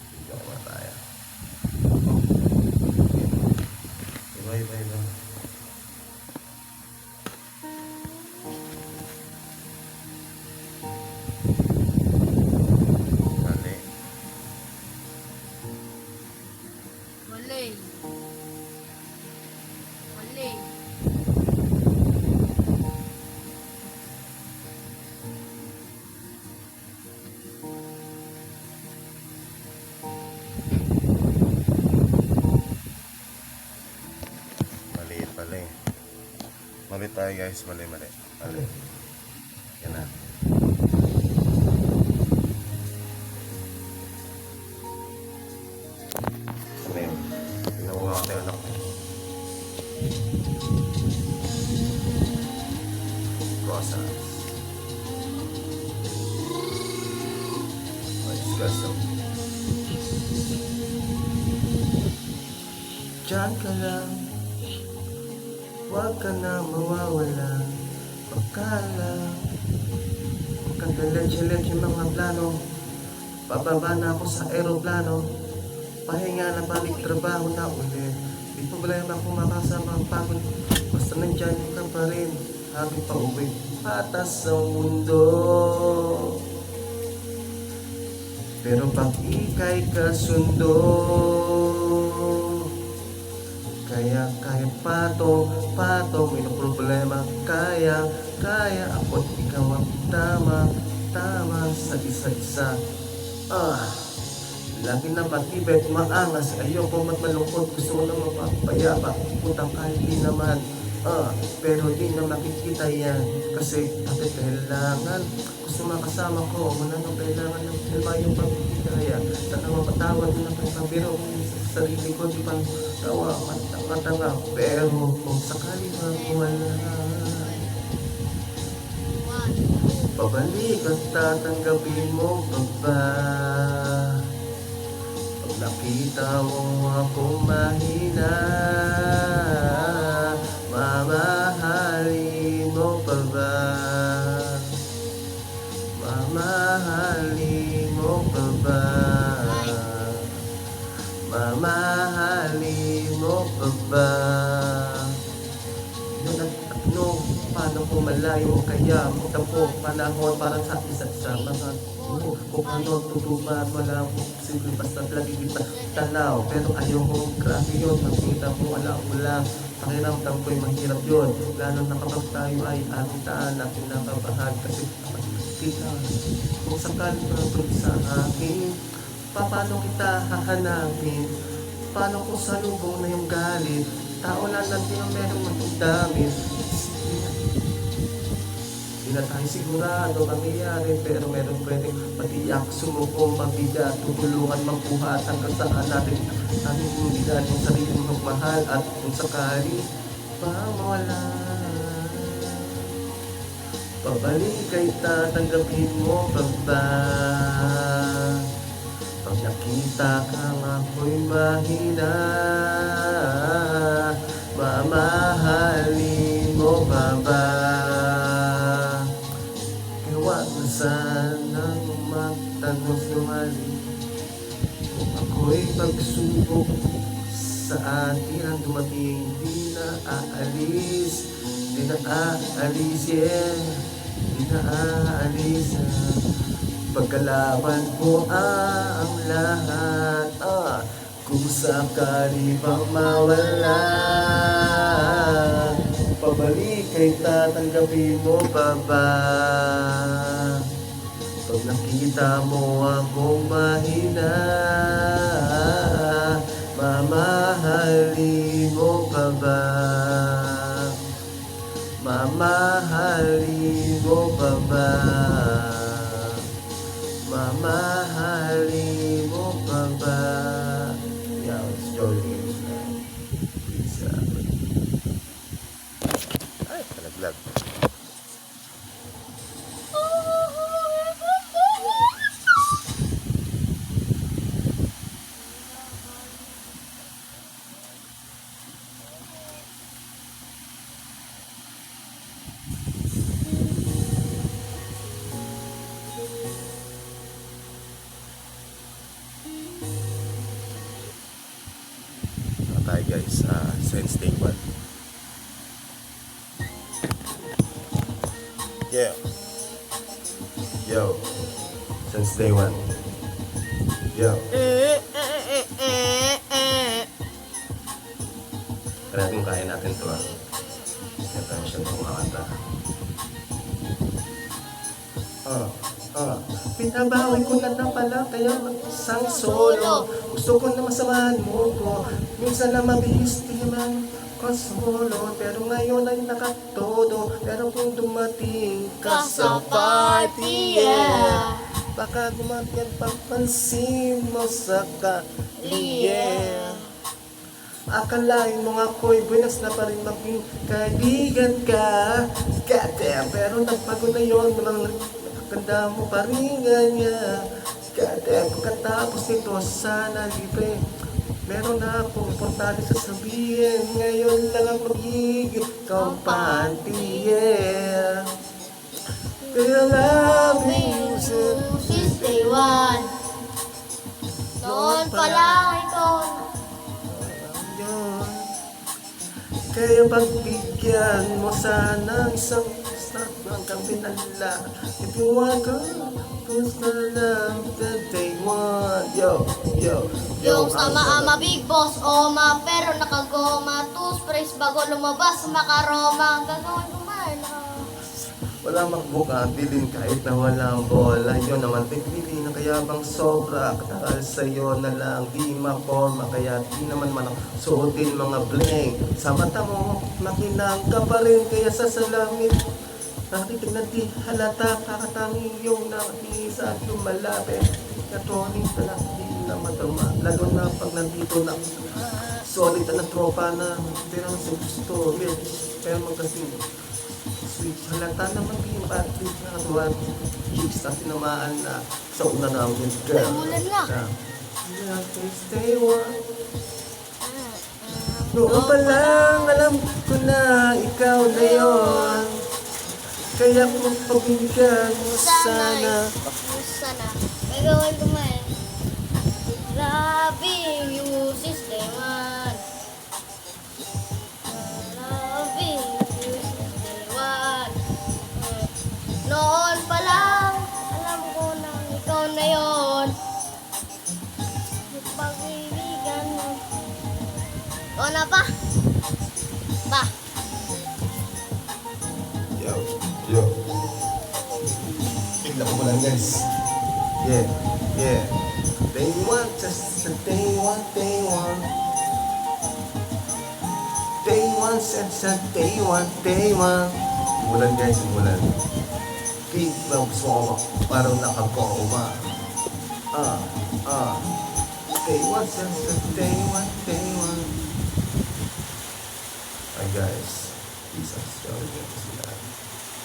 Video ko na tayo. Iba. Mali. Maliit pala eh. Mali tayo guys, mali. Yan na. Ano yun? Ginawa ko tayo lang. Process. Espresso. Diyan ka lang, huwag ka na mawawala. Pagkala, magkagalit yung mga plano. Bababa na ako sa aeroplano. Pahinga na balik trabaho na ulit. Di problema kung makasama ang pagod. Basta nandyan ka pa rin, habang pa uwi. Patas ang mundo. Pero pag ika'y kasundo, kaya kahit patong, may problema. Kaya ako't ikaw ang tama sa isa-isa. Lagi na matibet, maangas. Ayoko malungkot, gusto ko na mapapayapa. Putang kahit di naman. Pero di na makikita yan. Kasi bakit kailangan? Gusto makasama ko, wala nang kailangan ng helma yung pagkikaya. Sana mapatawad na pagpabiro sa sarili ko, di pang tawa, matanga. Pero kung sakali wala, pabalik at tatanggapin mo pa ba? Pag nakita mo akong mahina, mamahalin mo pa ba? Mamahalin mo pa ba? Mamahalin mo pa ba? Paano kung malayo kaya magtampo panahon para sa isa't sa mga kung ano tutupad wala akong posible basta lagi kita tanaw pero ayaw kong grabe yun makita mo alam mo lang pakiramdam ko'y mahirap yun lalo na kapag tayo ay agitaan na kinakabahan kasi kapag kita kung sakali matulog sa akin paano kita hahanapin paano kung salubong na yung galit tao lang din ang merong matudamit. Hindi na tayo sigurado mangyayari pero meron pwedeng matiyak, sumukong, mabigat, tutulungan, magbuhat hanggang saan natin bigat yung sarili mong mahal at kung sakali mawala. Pabalik kay tatanggapin mo pa ba? Pag nakita kang ako'y mahina, mamahalin mo pa ba? Kaya na sanang magtanong sumali kung ako'y pagsubok sa atin ang dumating di na aalis, pagkalaban ko ang lahat kung sakali bang mawala pabalik kay tatanggapin mo pa ba pag nakita mo akong mahina mamahalin mo pa ba mamahalin mo pa ba mamahalin mo pa ba? Yeah, it's Jordan. Pizza. Ay, talaglag. tayo guys since day one. Yeah. Yo. Since day one. Yo. Kaya kaya natin ito Ito mo siya kumakanta. Pinabawi ko na pala kaya mag-isang solo. Gusto ko na masamahan mo ko. Minsan na mabihis di man solo. Pero ngayon ay nakatodo. Pero kung dumating ka sa party, yeah, baka gumagal papansin mo sa kali, yeah. Akalain mo ako'y buenas na pa rin maging kaibigan ka. Goddamn, pero nagbago na yun. Ganda mo pa rin ganyan. Goddamn, pagkatapos nito sana libre. Meron na akong importante sasabihin. Ngayon lang ang magiging kampante, yeah. Kaya loving you since day one. Noon pa lang ikaw. Kaya pagbigyan mo sana isang start hanggang pinala. If you want to, gusto lang the day one. Yo, yo, yo. Yung ama big boss, oma, pero nakagoma. Toothpaste bago lumabas, makaroma. Gagawin ko man. Wala magbuka, dilin kahit na walang bola. Yun naman, tigpili na kaya bang sobra. Dahil sa'yo na lang, di maporma. Kaya di naman man suotin mga bling. Sa mata mo, makinang ka pa rin. Kaya sa salamin, nakitig na di halata. Kakatangi yung nakisa at lumalapit. Katonin ka lang, di na madama. Lalo na pag nandito na solid na tropa na tirang sa gusto. Pero magkasing sweet. Halata naman yung patrick na katuwan. Chicks na tinamaan na sa una namin. Ay, ulan na. Yeah, stay warm. Noon pa lang alam ko na ikaw na yon. Kaya kung pabigyan mo sana. Sana. Gagawin ko man. Loving you since day one. Loving you since day one. Noon pa lang, alam ko na ikaw na yon. Yung pag-ibigan mo. O na pa? Pa. Yo. Yo. Bigla ko mo lang guys. Yeah, yeah. Day one, just a day one, day one. Day one, just a day one, day one. Mulan guys, mulan. Keep lang gusto ko parang nakagoma. Day one, just a day one, day one. Hi guys. Peace out. Ciao.